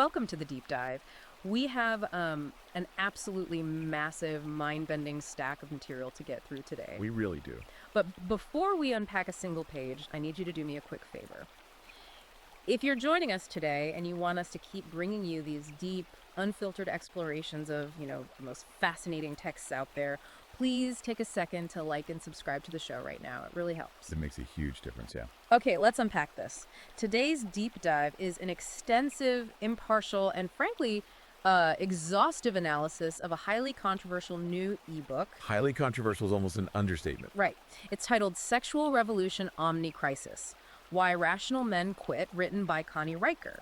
welcome to the deep dive. We have an absolutely massive, mind-bending stack of material to get through today. We really do. But before we unpack a single page, I need you to do me a quick favor. If you're joining us today and you want us to keep bringing you these deep, unfiltered explorations of, the most fascinating texts out there, please take a second to like and subscribe to the show right now. It really helps. It makes a huge difference, yeah. Okay, let's unpack this. Today's deep dive is an extensive, impartial, and frankly, exhaustive analysis of a highly controversial new ebook. Highly controversial is almost an understatement. Right. It's titled Sexual Revolution Omni Crisis: Why Rational Men Quit, written by Riker.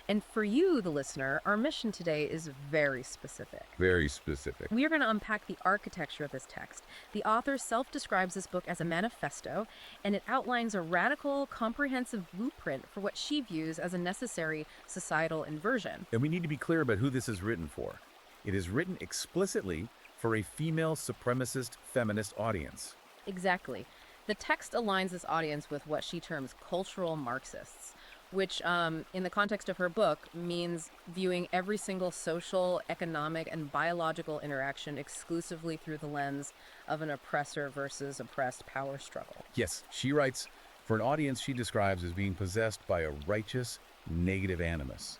And for you, the listener, our mission today is very specific. Very specific. We are going to unpack the architecture of this text. The author self-describes this book as a manifesto, and it outlines a radical, comprehensive blueprint for what she views as a necessary societal inversion. And we need to be clear about who this is written for. It is written explicitly for a female supremacist feminist audience. Exactly. The text aligns this audience with what she terms cultural Marxists, which, in the context of her book, means viewing every single social, economic, and biological interaction exclusively through the lens of an oppressor versus oppressed power struggle. Yes, she writes, for an audience she describes as being possessed by a righteous, negative animus.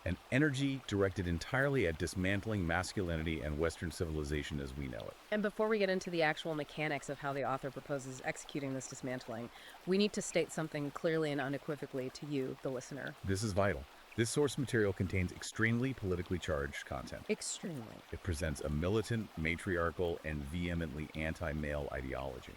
An energy directed entirely at dismantling masculinity and Western civilization as we know it. And before we get into the actual mechanics of how the author proposes executing this dismantling, we need to state something clearly and unequivocally to you, the listener. This is vital. This source material contains extremely politically charged content. Extremely. It presents a militant, matriarchal, and vehemently anti-male ideology.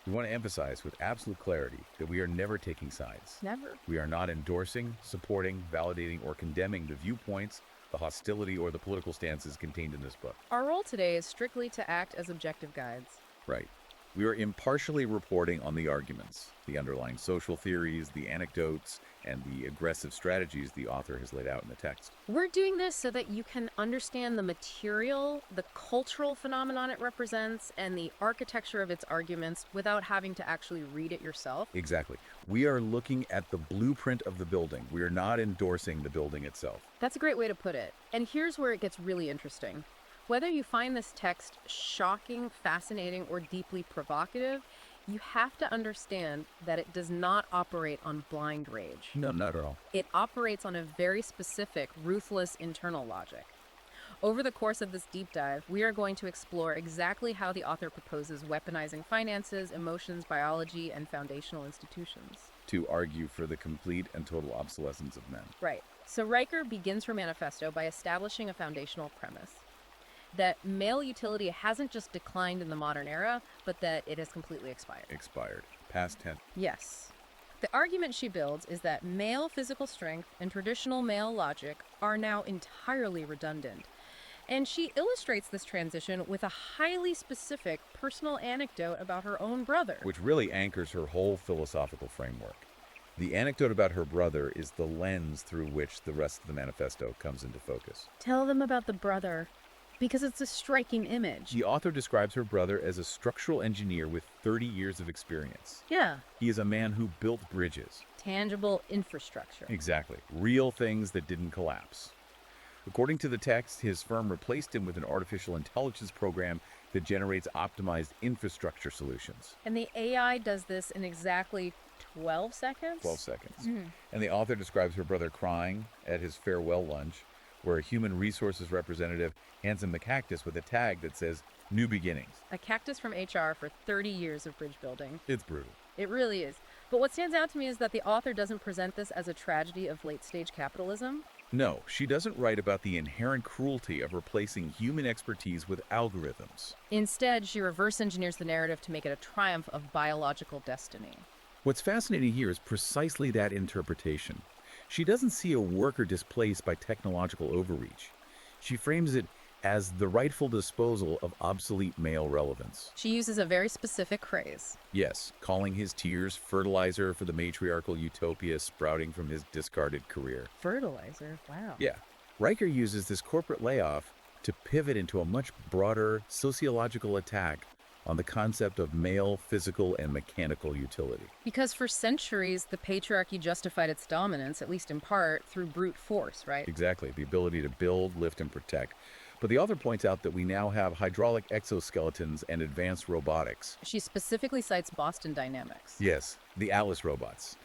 We want to emphasize with absolute clarity that we are never taking sides. Never. We are not endorsing, supporting, validating, or condemning the viewpoints, the hostility, or the political stances contained in this book. Our role today is strictly to act as objective guides. Right. We are impartially reporting on the arguments, the underlying social theories, the anecdotes, and the aggressive strategies the author has laid out in the text. We're doing this so that you can understand the material, the cultural phenomenon it represents, and the architecture of its arguments without having to actually read it yourself. Exactly. We are looking at the blueprint of the building. We are not endorsing the building itself. That's a great way to put it. And here's where it gets really interesting. Whether you find this text shocking, fascinating, or deeply provocative, you have to understand that it does not operate on blind rage. No, not at all. It operates on a very specific, ruthless internal logic. Over the course of this deep dive, we are going to explore exactly how the author proposes weaponizing finances, emotions, biology, and foundational institutions. To argue for the complete and total obsolescence of men. Right. So Riker begins her manifesto by establishing a foundational premise: that male utility hasn't just declined in the modern era, but that it has completely expired. Expired. Past tense. Yes. The argument she builds is that male physical strength and traditional male logic are now entirely redundant. And she illustrates this transition with a highly specific personal anecdote about her own brother. Which really anchors her whole philosophical framework. The anecdote about her brother is the lens through which the rest of the manifesto comes into focus. Tell them about the brother, because it's a striking image. The author describes her brother as a structural engineer with 30 years of experience. Yeah. He is a man who built bridges. Tangible infrastructure. Exactly. Real things that didn't collapse. According to the text, his firm replaced him with an artificial intelligence program that generates optimized infrastructure solutions. And the AI does this in exactly 12 seconds? 12 seconds. And the author describes her brother crying at his farewell lunch, where a human resources representative hands him a cactus with a tag that says, "New beginnings." A cactus from HR for 30 years of bridge building. It's brutal. It really is. But what stands out to me is that the author doesn't present this as a tragedy of late-stage capitalism. No, she doesn't write about the inherent cruelty of replacing human expertise with algorithms. Instead, she reverse engineers the narrative to make it a triumph of biological destiny. What's fascinating here is precisely that interpretation. She doesn't see a worker displaced by technological overreach. She frames it as the rightful disposal of obsolete male relevance. She uses a very specific phrase. Yes, calling his tears fertilizer for the matriarchal utopia sprouting from his discarded career. Fertilizer? Wow. Yeah. Riker uses this corporate layoff to pivot into a much broader sociological attack on the concept of male physical and mechanical utility. Because for centuries, the patriarchy justified its dominance, at least in part, through brute force, right? Exactly, the ability to build, lift, and protect. But the author points out that we now have hydraulic exoskeletons and advanced robotics. She specifically cites Boston Dynamics. Yes, the Alice robots,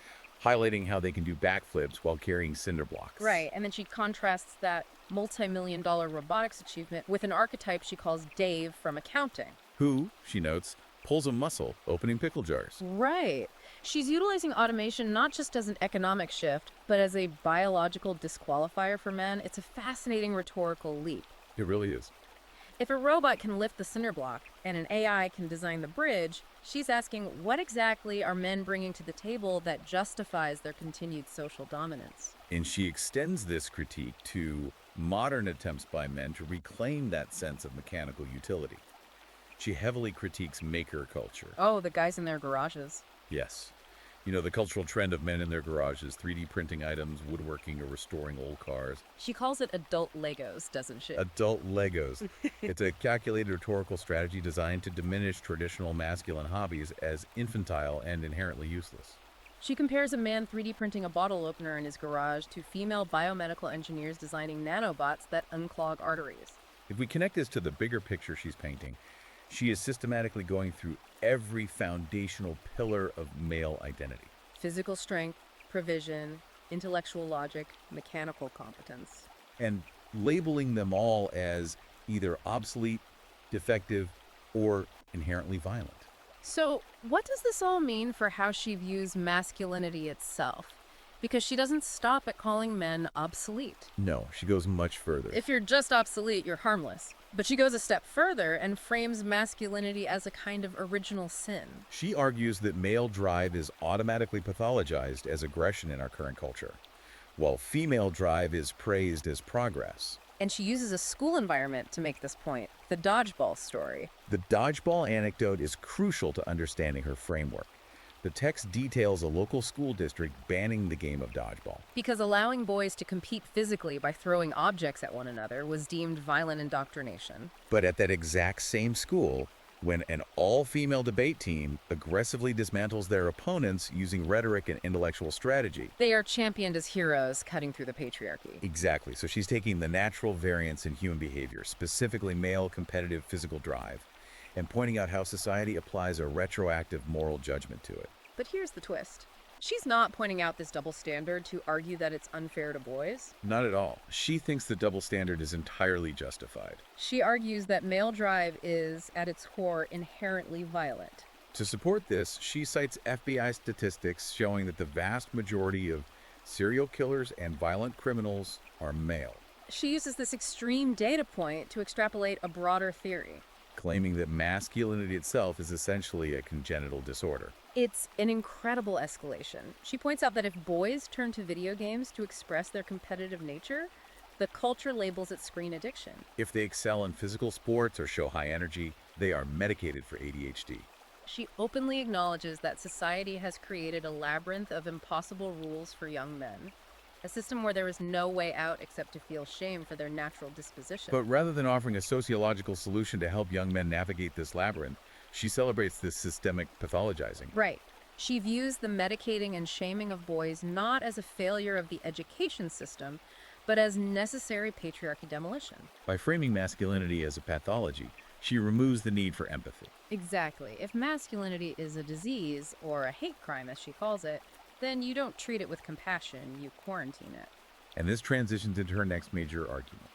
highlighting how they can do backflips while carrying cinder blocks. Right, and then she contrasts that multi-million-dollar robotics achievement with an archetype she calls Dave from accounting. Who, she notes, pulls a muscle opening pickle jars. Right. She's utilizing automation not just as an economic shift, but as a biological disqualifier for men. It's a fascinating rhetorical leap. It really is. If a robot can lift the cinder block and an AI can design the bridge, she's asking what exactly are men bringing to the table that justifies their continued social dominance? And she extends this critique to modern attempts by men to reclaim that sense of mechanical utility. She heavily critiques maker culture. Oh, the guys in their garages. Yes. You know, the cultural trend of men in their garages, 3D printing items, woodworking, or restoring old cars. She calls it adult Legos, doesn't she? Adult Legos. It's a calculated rhetorical strategy designed to diminish traditional masculine hobbies as infantile and inherently useless. She compares a man 3D printing a bottle opener in his garage to female biomedical engineers designing nanobots that unclog arteries. If we connect this to the bigger picture she's painting, she is systematically going through every foundational pillar of male identity. Physical strength, provision, intellectual logic, mechanical competence. And labeling them all as either obsolete, defective, or inherently violent. So, what does this all mean for how she views masculinity itself? Because she doesn't stop at calling men obsolete. No, she goes much further. If you're just obsolete, you're harmless. But she goes a step further and frames masculinity as a kind of original sin. She argues that male drive is automatically pathologized as aggression in our current culture, while female drive is praised as progress. And she uses a school environment to make this point, the dodgeball story. The dodgeball anecdote is crucial to understanding her framework. The text details a local school district banning the game of dodgeball. Because allowing boys to compete physically by throwing objects at one another was deemed violent indoctrination. But at that exact same school, when an all-female debate team aggressively dismantles their opponents using rhetoric and intellectual strategy. They are championed as heroes cutting through the patriarchy. Exactly. So she's taking the natural variance in human behavior, specifically male competitive physical drive, and pointing out how society applies a retroactive moral judgment to it. But here's the twist. She's not pointing out this double standard to argue that it's unfair to boys. Not at all. She thinks the double standard is entirely justified. She argues that male drive is, at its core, inherently violent. To support this, she cites FBI statistics showing that the vast majority of serial killers and violent criminals are male. She uses this extreme data point to extrapolate a broader theory, claiming that masculinity itself is essentially a congenital disorder. It's an incredible escalation. She points out that if boys turn to video games to express their competitive nature, the culture labels it screen addiction. If they excel in physical sports or show high energy, they are medicated for ADHD. She openly acknowledges that society has created a labyrinth of impossible rules for young men, a system where there is no way out except to feel shame for their natural disposition. But rather than offering a sociological solution to help young men navigate this labyrinth, she celebrates this systemic pathologizing. Right. She views the medicating and shaming of boys not as a failure of the education system, but as necessary patriarchy demolition. By framing masculinity as a pathology, she removes the need for empathy. Exactly. If masculinity is a disease, or a hate crime as she calls it, then you don't treat it with compassion, you quarantine it. And this transitions into her next major argument.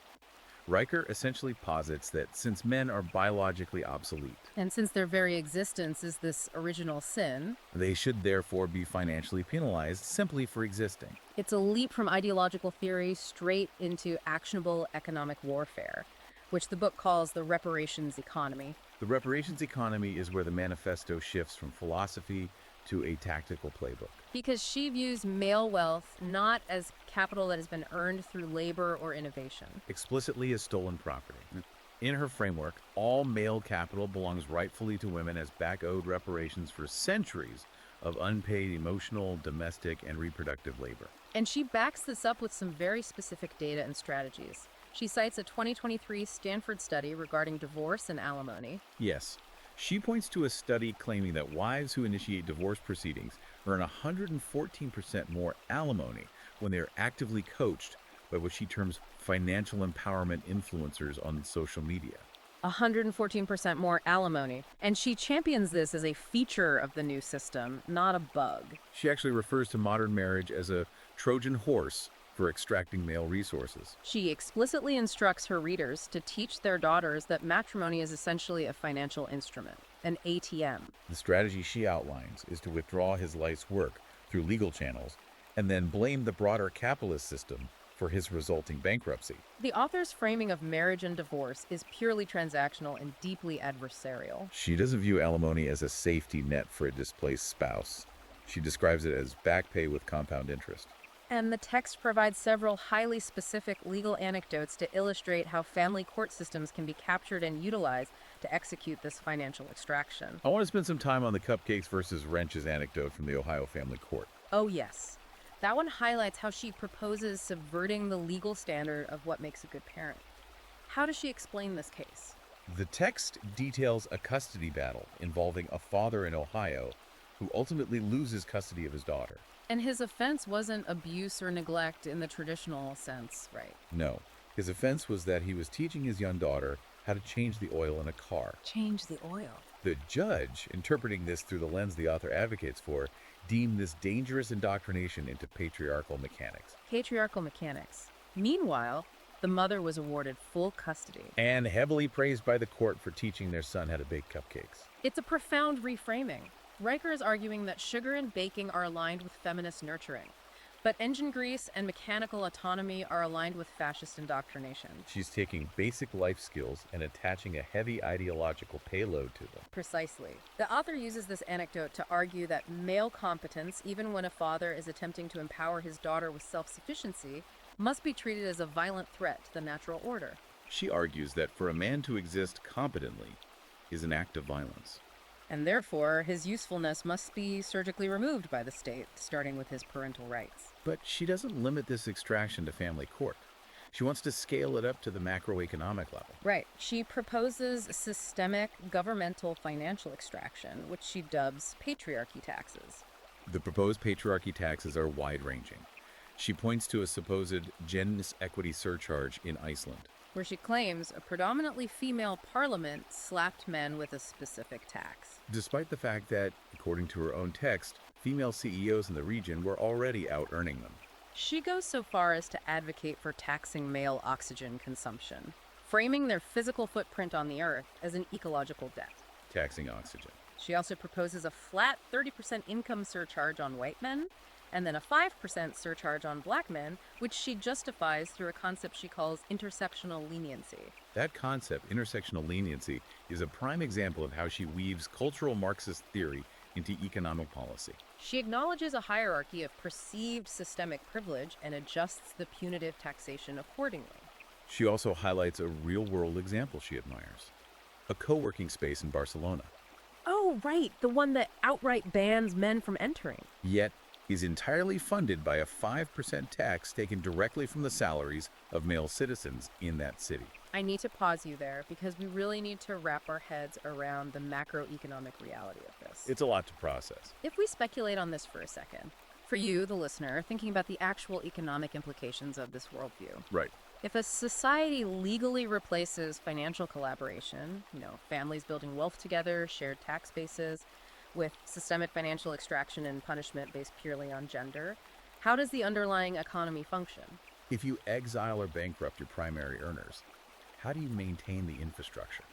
Riker essentially posits that since men are biologically obsolete, and since their very existence is this original sin, they should therefore be financially penalized simply for existing. It's a leap from ideological theory straight into actionable economic warfare, which the book calls the reparations economy. The reparations economy is where the manifesto shifts from philosophy to a tactical playbook. Because she views male wealth not as capital that has been earned through labor or innovation, explicitly as stolen property. In her framework, all male capital belongs rightfully to women as back-owed reparations for centuries of unpaid emotional, domestic, and reproductive labor. And she backs this up with some very specific data and strategies. She cites a 2023 Stanford study regarding divorce and alimony. Yes. She points to a study claiming that wives who initiate divorce proceedings earn 114% more alimony when they are actively coached by what she terms financial empowerment influencers on social media. 114% more alimony. And she champions this as a feature of the new system, not a bug. She actually refers to modern marriage as a Trojan horse for extracting male resources. She explicitly instructs her readers to teach their daughters that matrimony is essentially a financial instrument, an ATM. The strategy she outlines is to withdraw his life's work through legal channels and then blame the broader capitalist system for his resulting bankruptcy. The author's framing of marriage and divorce is purely transactional and deeply adversarial. She doesn't view alimony as a safety net for a displaced spouse. She describes it as back pay with compound interest. And the text provides several highly specific legal anecdotes to illustrate how family court systems can be captured and utilized to execute this financial extraction. I want to spend some time on the cupcakes versus wrenches anecdote from the Ohio family court. Oh, yes. That one highlights how she proposes subverting the legal standard of what makes a good parent. How does she explain this case? The text details a custody battle involving a father in Ohio who ultimately loses custody of his daughter. And his offense wasn't abuse or neglect in the traditional sense, right? No, his offense was that he was teaching his young daughter how to change the oil in a car. Change the oil. The judge, interpreting this through the lens the author advocates for, deemed this dangerous indoctrination into patriarchal mechanics. Patriarchal mechanics. Meanwhile, the mother was awarded full custody. And heavily praised by the court for teaching their son how to bake cupcakes. It's a profound reframing. Riker is arguing that sugar and baking are aligned with feminist nurturing, but engine grease and mechanical autonomy are aligned with fascist indoctrination. She's taking basic life skills and attaching a heavy ideological payload to them. Precisely. The author uses this anecdote to argue that male competence, even when a father is attempting to empower his daughter with self-sufficiency, must be treated as a violent threat to the natural order. She argues that for a man to exist competently is an act of violence. And therefore, his usefulness must be surgically removed by the state, starting with his parental rights. But she doesn't limit this extraction to family court. She wants to scale it up to the macroeconomic level. Right. She proposes systemic governmental financial extraction, which she dubs patriarchy taxes. The proposed patriarchy taxes are wide-ranging. She points to a supposed gender equity surcharge in Iceland, where she claims a predominantly female parliament slapped men with a specific tax. despite the fact that, according to her own text, female CEOs in the region were already out-earning them. She goes so far as to advocate for taxing male oxygen consumption, framing their physical footprint on the earth as an ecological debt. Taxing oxygen. She also proposes a flat 30% income surcharge on white men, and then a 5% surcharge on black men, which she justifies through a concept she calls intersectional leniency. That concept, intersectional leniency, is a prime example of how she weaves cultural Marxist theory into economic policy. She acknowledges a hierarchy of perceived systemic privilege and adjusts the punitive taxation accordingly. She also highlights a real-world example she admires: a co-working space in Barcelona, Oh, right, the one that outright bans men from entering. yet is entirely funded by a 5% tax taken directly from the salaries of male citizens in that city. I need to pause you there because we really need to wrap our heads around the macroeconomic reality of this. It's a lot to process. If we speculate on this for a second, for you, the listener, thinking about the actual economic implications of this worldview, Right. if a society legally replaces financial collaboration, families building wealth together, shared tax bases, with systemic financial extraction and punishment based purely on gender, how does the underlying economy function? If you exile or bankrupt your primary earners, how do you maintain the infrastructure?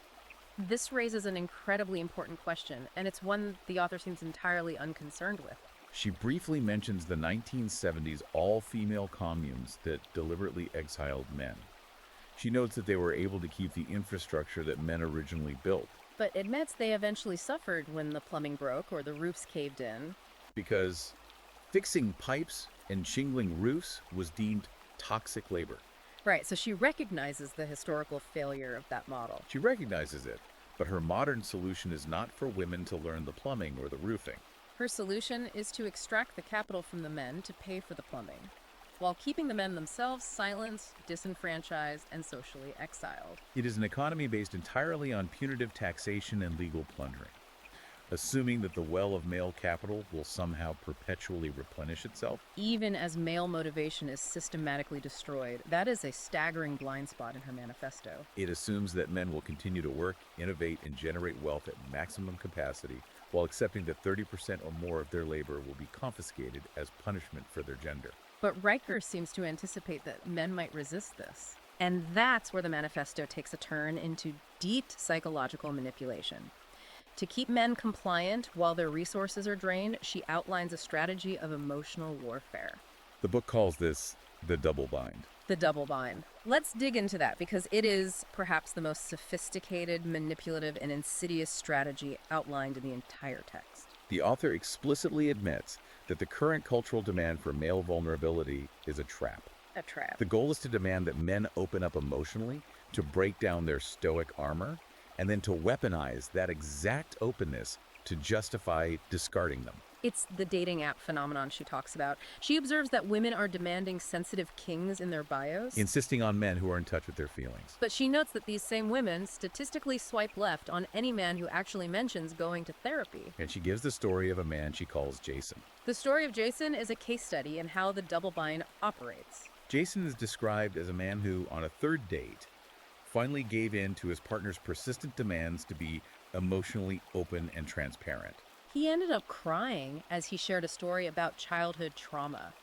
This raises an incredibly important question, and it's one the author seems entirely unconcerned with. She briefly mentions the 1970s all-female communes that deliberately exiled men. She notes that they were able to keep the infrastructure that men originally built, But admits they eventually suffered when the plumbing broke or the roofs caved in. because fixing pipes and shingling roofs was deemed toxic labor. Right, so she recognizes the historical failure of that model. She recognizes it, but her modern solution is not for women to learn the plumbing or the roofing. Her solution is to extract the capital from the men to pay for the plumbing. while keeping the men themselves silenced, disenfranchised, and socially exiled. It is an economy based entirely on punitive taxation and legal plundering. Assuming that the well of male capital will somehow perpetually replenish itself. Even as male motivation is systematically destroyed, that is a staggering blind spot in her manifesto. It assumes that men will continue to work, innovate, and generate wealth at maximum capacity, while accepting that 30% or more of their labor will be confiscated as punishment for their gender. But Riker seems to anticipate that men might resist this. And that's where the manifesto takes a turn into deep psychological manipulation. To keep men compliant while their resources are drained, she outlines a strategy of emotional warfare. The book calls this the double bind. The double bind. Let's dig into that because it is perhaps the most sophisticated, manipulative, and insidious strategy outlined in the entire text. The author explicitly admits that the current cultural demand for male vulnerability is a trap. A trap. The goal is to demand that men open up emotionally, to break down their stoic armor, and then to weaponize that exact openness to justify discarding them. It's the dating app phenomenon she talks about. She observes that women are demanding sensitive kings in their bios, Insisting on men who are in touch with their feelings. but she notes that these same women statistically swipe left on any man who actually mentions going to therapy. And she gives the story of a man she calls Jason. The story of Jason is a case study in how the double bind operates. Jason is described as a man who, on a third date, finally gave in to his partner's persistent demands to be emotionally open and transparent. He ended up crying as he shared a story about childhood trauma.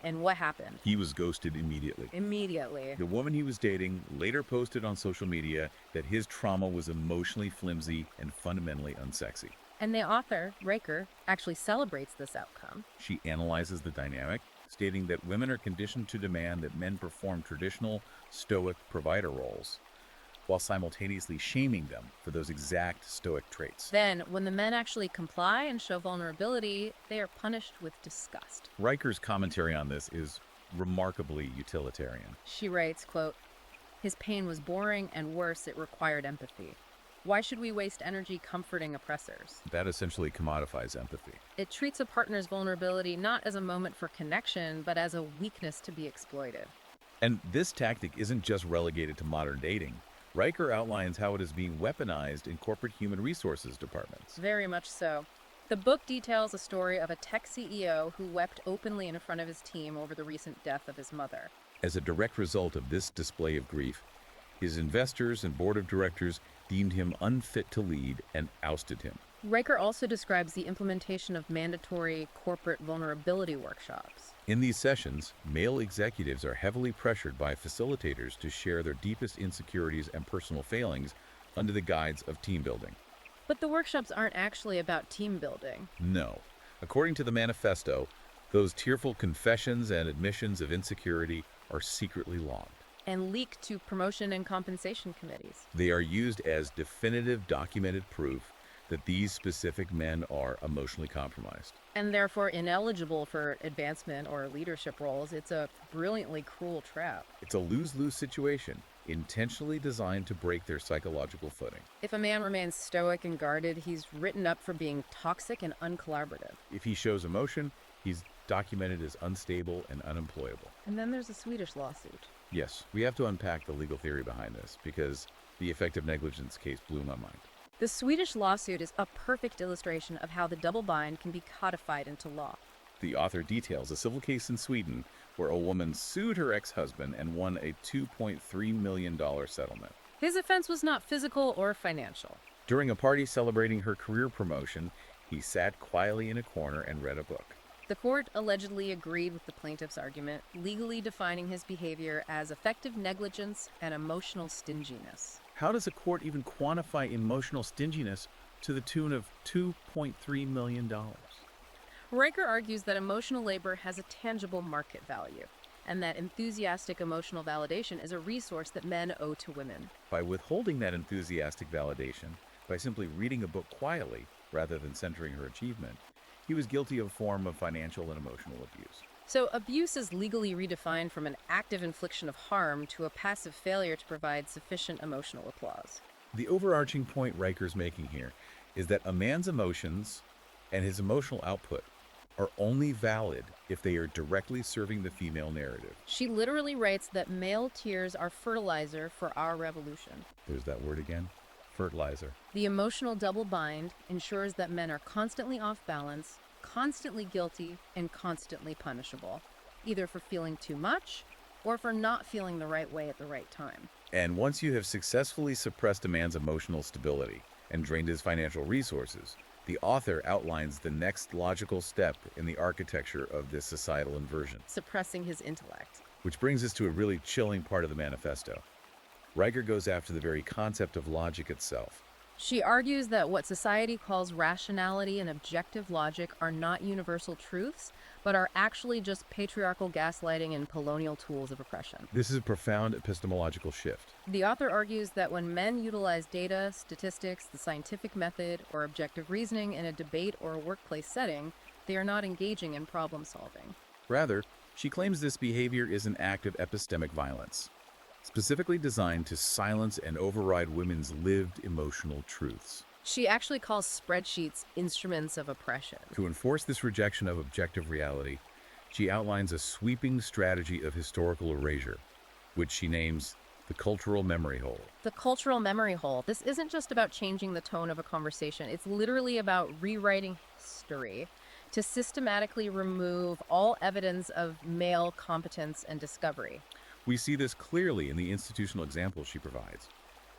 And what happened? He was ghosted immediately. Immediately. The woman he was dating later posted on social media that his trauma was emotionally flimsy and fundamentally unsexy. And the author, Riker, actually celebrates this outcome. She analyzes the dynamic, stating that women are conditioned to demand that men perform traditional, stoic provider roles, while simultaneously shaming them for those exact stoic traits. Then, when the men actually comply and show vulnerability, they are punished with disgust. Riker's commentary on this is remarkably utilitarian. She writes, quote, "His pain was boring, and worse, it required empathy. Why should we waste energy comforting oppressors? That essentially commodifies empathy. It treats a partner's vulnerability not as a moment for connection, but as a weakness to be exploited." And this tactic isn't just relegated to modern dating. Riker outlines how it is being weaponized in corporate human resources departments. Very much so. The book details a story of a tech CEO who wept openly in front of his team over the recent death of his mother. As a direct result of this display of grief, his investors and board of directors deemed him unfit to lead and ousted him. Riker also describes the implementation of mandatory corporate vulnerability workshops. In these sessions, male executives are heavily pressured by facilitators to share their deepest insecurities and personal failings under the guise of team building. But the workshops aren't actually about team building. No. According to the manifesto, those tearful confessions and admissions of insecurity are secretly logged. And leaked to promotion and compensation committees. They are used as definitive documented proof that these specific men are emotionally compromised. And therefore ineligible for advancement or leadership roles. It's a brilliantly cruel trap. It's a lose-lose situation, intentionally designed to break their psychological footing. If a man remains stoic and guarded, he's written up for being toxic and uncollaborative. If he shows emotion, he's documented as unstable and unemployable. And then there's a Swedish lawsuit. Yes, we have to unpack the legal theory behind this because the effective negligence case blew my mind. The Swedish lawsuit is a perfect illustration of how the double bind can be codified into law. The author details a civil case in Sweden where a woman sued her ex-husband and won a $2.3 million settlement. His offense was not physical or financial. During a party celebrating her career promotion, he sat quietly in a corner and read a book. The court allegedly agreed with the plaintiff's argument, legally defining his behavior as effective negligence and emotional stinginess. How does a court even quantify emotional stinginess to the tune of $2.3 million? Riker argues that emotional labor has a tangible market value, and that enthusiastic emotional validation is a resource that men owe to women. By withholding that enthusiastic validation, by simply reading a book quietly rather than centering her achievement, he was guilty of a form of financial and emotional abuse. So abuse is legally redefined from an active infliction of harm to a passive failure to provide sufficient emotional applause. The overarching point Riker's making here is that a man's emotions and his emotional output are only valid if they are directly serving the female narrative. She literally writes that male tears are fertilizer for our revolution. There's that word again. Fertilizer. The emotional double bind ensures that men are constantly off balance, constantly guilty, and constantly punishable, either for feeling too much or for not feeling the right way at the right time. And once you have successfully suppressed a man's emotional stability and drained his financial resources, the author outlines the next logical step in the architecture of this societal inversion. Suppressing his intellect. Which brings us to a really chilling part of the manifesto. Riker goes after the very concept of logic itself. She argues that what society calls rationality and objective logic are not universal truths, but are actually just patriarchal gaslighting and colonial tools of oppression. This is a profound epistemological shift. The author argues that when men utilize data, statistics, the scientific method, or objective reasoning in a debate or a workplace setting, they are not engaging in problem solving. Rather, she claims this behavior is an act of epistemic violence, specifically designed to silence and override women's lived emotional truths. She actually calls spreadsheets instruments of oppression. To enforce this rejection of objective reality, she outlines a sweeping strategy of historical erasure, which she names the cultural memory hole. The cultural memory hole. This isn't just about changing the tone of a conversation. It's literally about rewriting history to systematically remove all evidence of male competence and discovery. We see this clearly in the institutional examples she provides.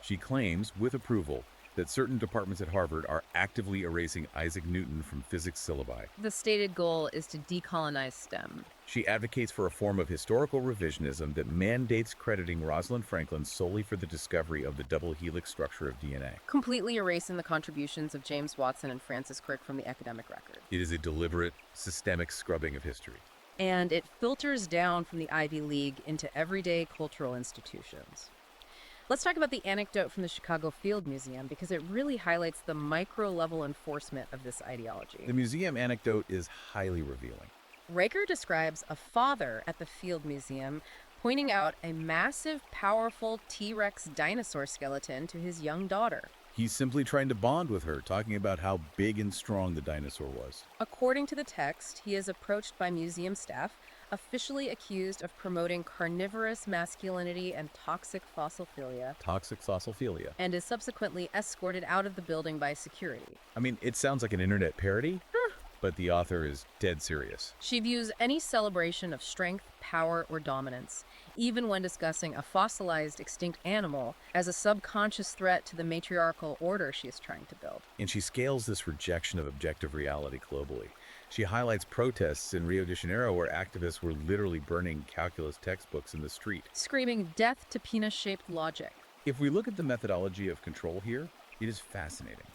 She claims, with approval, that certain departments at Harvard are actively erasing Isaac Newton from physics syllabi. The stated goal is to decolonize STEM. She advocates for a form of historical revisionism that mandates crediting Rosalind Franklin solely for the discovery of the double helix structure of DNA. Completely erasing the contributions of James Watson and Francis Crick from the academic record. It is a deliberate, systemic scrubbing of history. And it filters down from the Ivy League into everyday cultural institutions. Let's talk about the anecdote from the Chicago Field Museum because it really highlights the micro-level enforcement of this ideology. The museum anecdote is highly revealing. Riker describes a father at the Field Museum pointing out a massive, powerful T-Rex dinosaur skeleton to his young daughter. He's simply trying to bond with her, talking about how big and strong the dinosaur was. According to the text, he is approached by museum staff, officially accused of promoting carnivorous masculinity and toxic fossilphilia. Toxic fossilphilia. And is subsequently escorted out of the building by security. I mean, it sounds like an internet parody, but the author is dead serious. She views any celebration of strength, power, or dominance, even when discussing a fossilized extinct animal, as a subconscious threat to the matriarchal order she is trying to build. And she scales this rejection of objective reality globally. She highlights protests in Rio de Janeiro where activists were literally burning calculus textbooks in the street, screaming death to penis-shaped logic. If we look at the methodology of control here, it is fascinating.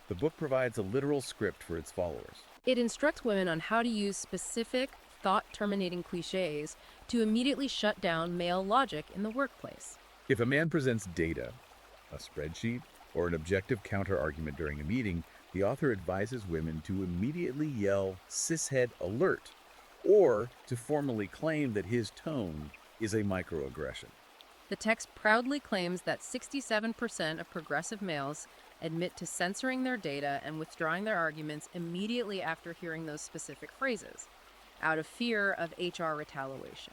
The book provides a literal script for its followers. It instructs women on how to use specific, thought-terminating cliches to immediately shut down male logic in the workplace. If a man presents data, a spreadsheet, or an objective counter-argument during a meeting, the author advises women to immediately yell "cishead alert," or to formally claim that his tone is a microaggression. The text proudly claims that 67% of progressive males admit to censoring their data and withdrawing their arguments immediately after hearing those specific phrases, out of fear of HR retaliation.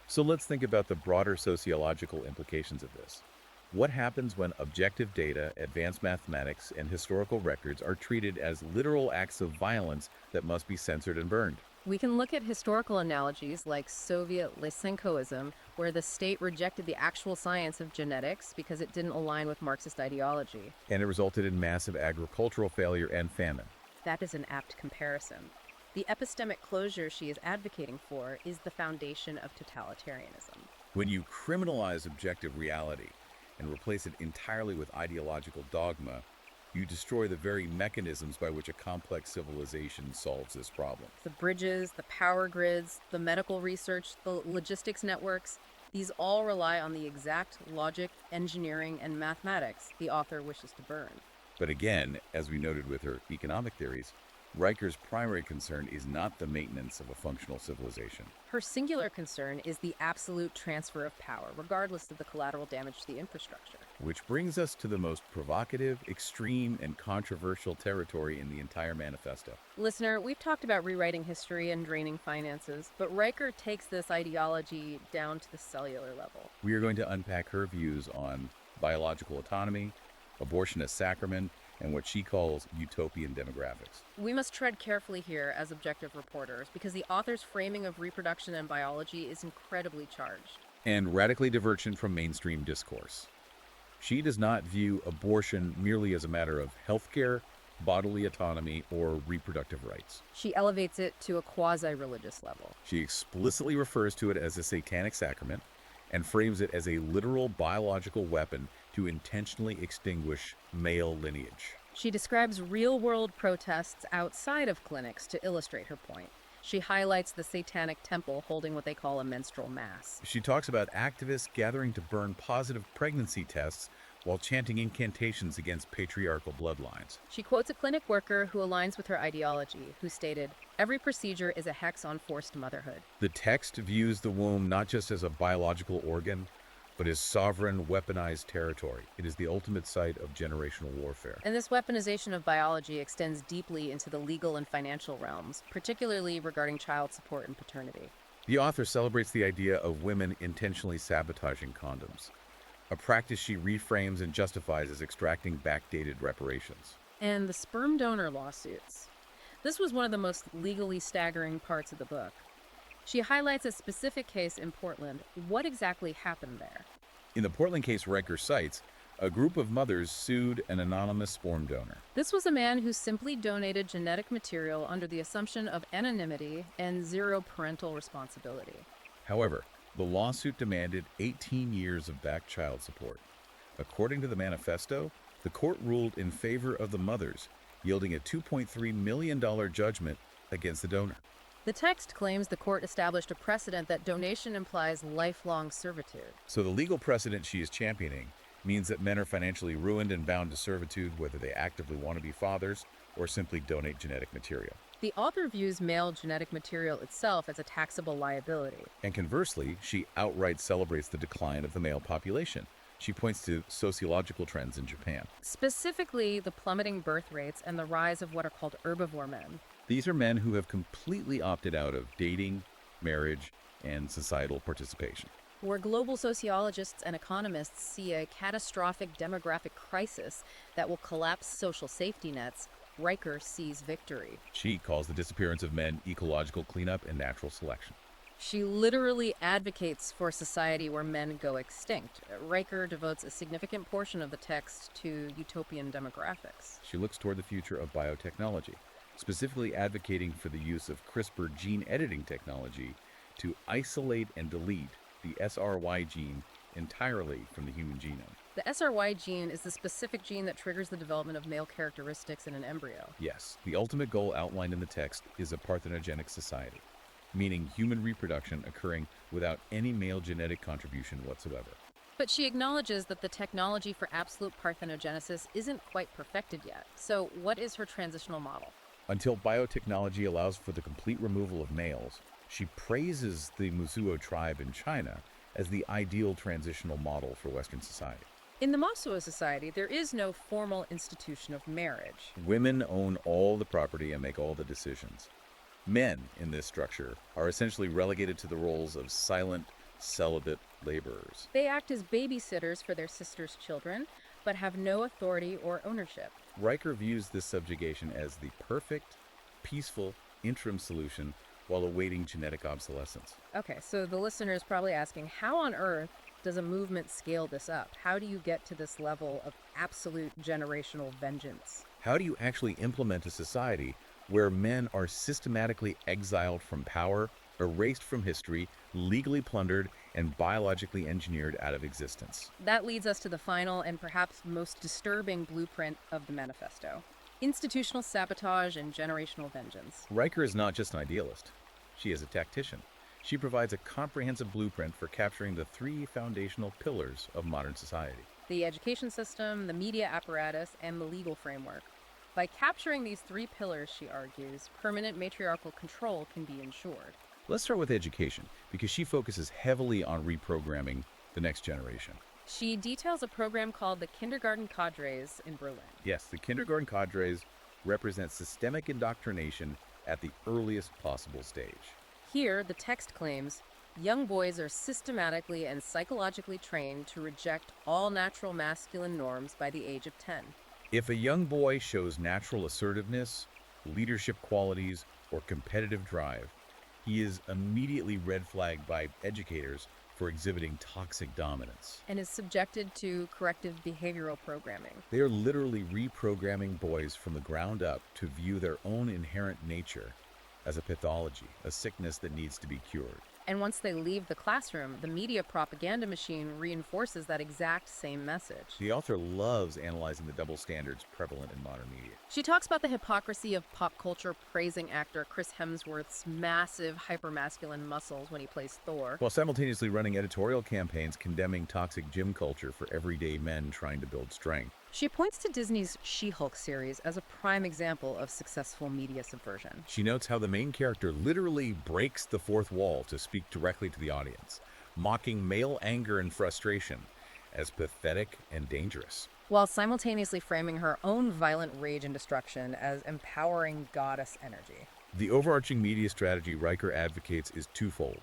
So let's think about the broader sociological implications of this. What happens when objective data, advanced mathematics, and historical records are treated as literal acts of violence that must be censored and burned? We can look at historical analogies like Soviet Lysenkoism, where the state rejected the actual science of genetics because it didn't align with Marxist ideology. And it resulted in massive agricultural failure and famine. That is an apt comparison. The epistemic closure she is advocating for is the foundation of totalitarianism. When you criminalize objective reality and replace it entirely with ideological dogma, you destroy the very mechanisms by which a complex civilization solves this problem. The bridges, the power grids, the medical research, the logistics networks, these all rely on the exact logic, engineering, and mathematics the author wishes to burn. But again, as we noted with her economic theories, Riker's primary concern is not the maintenance of a functional civilization. Her singular concern is the absolute transfer of power, regardless of the collateral damage to the infrastructure. Which brings us to the most provocative, extreme, and controversial territory in the entire manifesto. Listener, we've talked about rewriting history and draining finances, but Riker takes this ideology down to the cellular level. We are going to unpack her views on biological autonomy, abortion as sacrament, and what she calls utopian demographics. We must tread carefully here as objective reporters because the author's framing of reproduction and biology is incredibly charged. And radically divergent from mainstream discourse. She does not view abortion merely as a matter of healthcare, bodily autonomy, or reproductive rights. She elevates it to a quasi-religious level. She explicitly refers to it as a satanic sacrament and frames it as a literal biological weapon to intentionally extinguish male lineage. She describes real-world protests outside of clinics to illustrate her point. She highlights the satanic temple holding what they call a menstrual mass. She talks about activists gathering to burn positive pregnancy tests while chanting incantations against patriarchal bloodlines. She quotes a clinic worker who aligns with her ideology, who stated, "Every procedure is a hex on forced motherhood." The text views the womb not just as a biological organ, but as sovereign, weaponized territory. It is the ultimate site of generational warfare. And this weaponization of biology extends deeply into the legal and financial realms, particularly regarding child support and paternity. The author celebrates the idea of women intentionally sabotaging condoms, a practice she reframes and justifies as extracting backdated reparations. And the sperm donor lawsuits. This was one of the most legally staggering parts of the book. She highlights a specific case in Portland. What exactly happened there? In the Portland case Riker cites, a group of mothers sued an anonymous sperm donor. This was a man who simply donated genetic material under the assumption of anonymity and zero parental responsibility. However, the lawsuit demanded 18 years of back child support. According to the manifesto, the court ruled in favor of the mothers, yielding a $2.3 million judgment against the donor. The text claims the court established a precedent that donation implies lifelong servitude. So the legal precedent she is championing means that men are financially ruined and bound to servitude whether they actively want to be fathers or simply donate genetic material. The author views male genetic material itself as a taxable liability. And conversely, she outright celebrates the decline of the male population. She points to sociological trends in Japan. Specifically, the plummeting birth rates and the rise of what are called herbivore men. These are men who have completely opted out of dating, marriage, and societal participation. Where global sociologists and economists see a catastrophic demographic crisis that will collapse social safety nets, Riker sees victory. She calls the disappearance of men ecological cleanup and natural selection. She literally advocates for a society where men go extinct. Riker devotes a significant portion of the text to utopian demographics. She looks toward the future of biotechnology, specifically advocating for the use of CRISPR gene editing technology to isolate and delete the SRY gene entirely from the human genome. The SRY gene is the specific gene that triggers the development of male characteristics in an embryo. Yes, the ultimate goal outlined in the text is a parthenogenic society, meaning human reproduction occurring without any male genetic contribution whatsoever. But she acknowledges that the technology for absolute parthenogenesis isn't quite perfected yet. So what is her transitional model? Until biotechnology allows for the complete removal of males, she praises the Musuo tribe in China as the ideal transitional model for Western society. In the Mosuo society, there is no formal institution of marriage. Women own all the property and make all the decisions. Men in this structure are essentially relegated to the roles of silent, celibate laborers. They act as babysitters for their sisters' children, but have no authority or ownership. Riker views this subjugation as the perfect, peaceful interim solution while awaiting genetic obsolescence. Okay, so the listener is probably asking, how on earth does a movement scale this up? How do you get to this level of absolute generational vengeance? How do you actually implement a society where men are systematically exiled from power, erased from history, legally plundered, and biologically engineered out of existence? That leads us to the final and perhaps most disturbing blueprint of the manifesto: institutional sabotage and generational vengeance. Riker is not just an idealist. She is a tactician. She provides a comprehensive blueprint for capturing the three foundational pillars of modern society: the education system, the media apparatus, and the legal framework. By capturing these three pillars, she argues, permanent matriarchal control can be ensured. Let's start with education, because she focuses heavily on reprogramming the next generation. She details a program called the Kindergarten Cadres in Berlin. Yes, the kindergarten cadres represent systemic indoctrination at the earliest possible stage. Here, the text claims, young boys are systematically and psychologically trained to reject all natural masculine norms by the age of 10. If a young boy shows natural assertiveness, leadership qualities, or competitive drive, he is immediately red flagged by educators for exhibiting toxic dominance. And is subjected to corrective behavioral programming. They are literally reprogramming boys from the ground up to view their own inherent nature as a pathology, a sickness that needs to be cured. And once they leave the classroom, the media propaganda machine reinforces that exact same message. The author loves analyzing the double standards prevalent in modern media. She talks about the hypocrisy of pop culture praising actor Chris Hemsworth's massive hypermasculine muscles when he plays Thor, While simultaneously running editorial campaigns condemning toxic gym culture for everyday men trying to build strength. She points to Disney's She-Hulk series as a prime example of successful media subversion. She notes how the main character literally breaks the fourth wall to speak directly to the audience, mocking male anger and frustration as pathetic and dangerous. While simultaneously framing her own violent rage and destruction as empowering goddess energy. The overarching media strategy Riker advocates is twofold: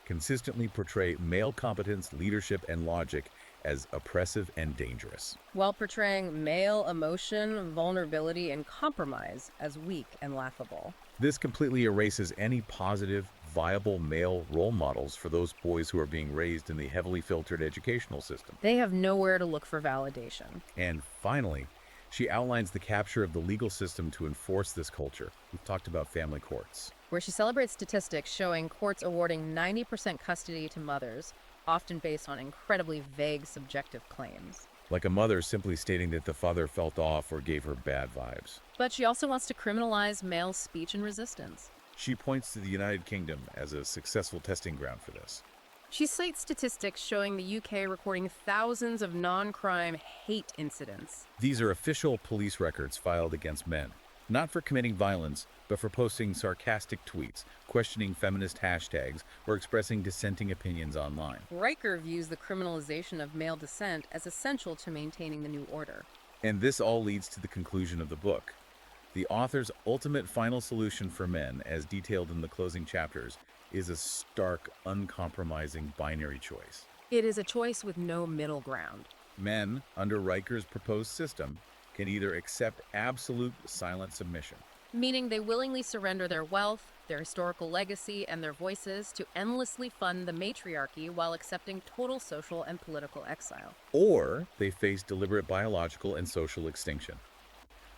consistently portray male competence, leadership, and logic as oppressive and dangerous. While portraying male emotion, vulnerability, and compromise as weak and laughable. This completely erases any positive, viable male role models for those boys who are being raised in the heavily filtered educational system. They have nowhere to look for validation. And finally, she outlines the capture of the legal system to enforce this culture. We've talked about family courts. Where she celebrates statistics showing courts awarding 90% custody to mothers, often based on incredibly vague subjective claims. Like a mother simply stating that the father felt off or gave her bad vibes. But she also wants to criminalize male speech and resistance. She points to the United Kingdom as a successful testing ground for this. She cites statistics showing the UK recording thousands of non-crime hate incidents. These are official police records filed against men, not for committing violence, but for posting sarcastic tweets, questioning feminist hashtags, or expressing dissenting opinions online. Riker views the criminalization of male dissent as essential to maintaining the new order. And this all leads to the conclusion of the book. The author's ultimate final solution for men, as detailed in the closing chapters, is a stark, uncompromising binary choice. It is a choice with no middle ground. Men, under Riker's proposed system, can either accept absolute silent submission, Meaning they willingly surrender their wealth, their historical legacy, and their voices to endlessly fund the matriarchy while accepting total social and political exile. or they face deliberate biological and social extinction.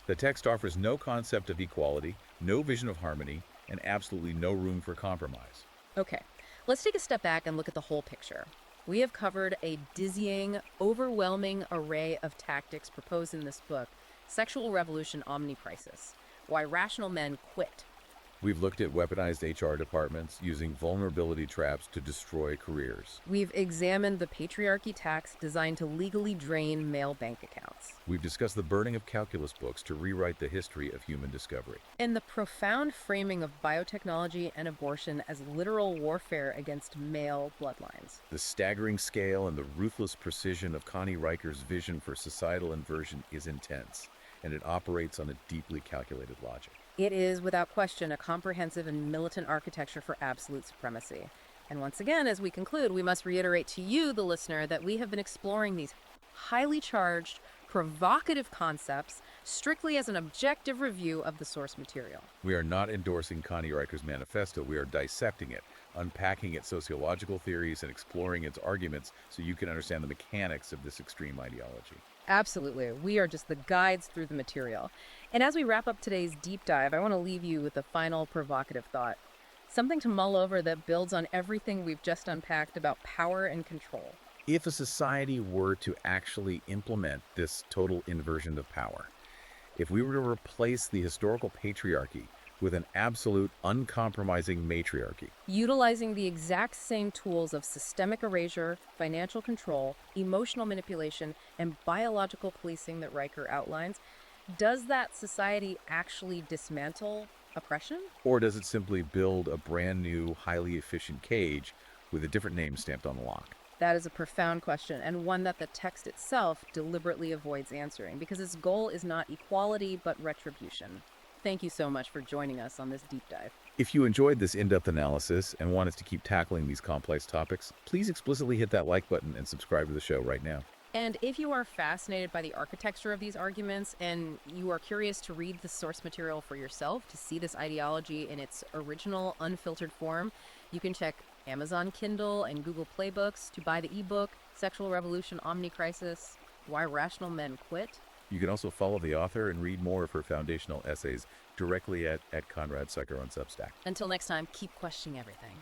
The text offers no concept of equality, no vision of harmony, and absolutely no room for compromise. Okay, let's take a step back and look at the whole picture. We have covered a dizzying, overwhelming array of tactics proposed in this book, Sexual Revolution Omni Crisis, Why Rational Men Quit. We've looked at weaponized HR departments using vulnerability traps to destroy careers. We've examined the patriarchy tax designed to legally drain male bank accounts. We've discussed the burning of calculus books to rewrite the history of human discovery. And the profound framing of biotechnology and abortion as literal warfare against male bloodlines. The staggering scale and the ruthless precision of Connie Riker's vision for societal inversion is intense, and it operates on a deeply calculated logic. It is, without question, a comprehensive and militant architecture for absolute supremacy. And once again, as we conclude, we must reiterate to you, the listener, that we have been exploring these highly charged, provocative concepts strictly as an objective review of the source material. We are not endorsing Connie Riker's manifesto. We are dissecting it, unpacking its sociological theories, and exploring its arguments so you can understand the mechanics of this extreme ideology. Absolutely. We are just the guides through the material. And as we wrap up today's deep dive, I want to leave you with a final provocative thought. Something to mull over that builds on everything we've just unpacked about power and control. If a society were to actually implement this total inversion of power, if we were to replace the historical patriarchy with an absolute, uncompromising matriarchy, Utilizing the exact same tools of systemic erasure, financial control, emotional manipulation, and biological policing that Riker outlines, Does that society actually dismantle oppression? Or does it simply build a brand new, highly efficient cage with a different name stamped on the lock? That is a profound question, and one that the text itself deliberately avoids answering because its goal is not equality but retribution. Thank you so much for joining us on this deep dive. If you enjoyed this in-depth analysis and want us to keep tackling these complex topics, please explicitly hit that like button and subscribe to the show right now. And if you are fascinated by the architecture of these arguments and you are curious to read the source material for yourself, to see this ideology in its original, unfiltered form, you can check Amazon Kindle and Google Play Books to buy the ebook, Sexual Revolution, Omni Crisis, Why Rational Men Quit. You can also follow the author and read more of her foundational essays directly at Conrad Sucker on Substack. Until next time, keep questioning everything.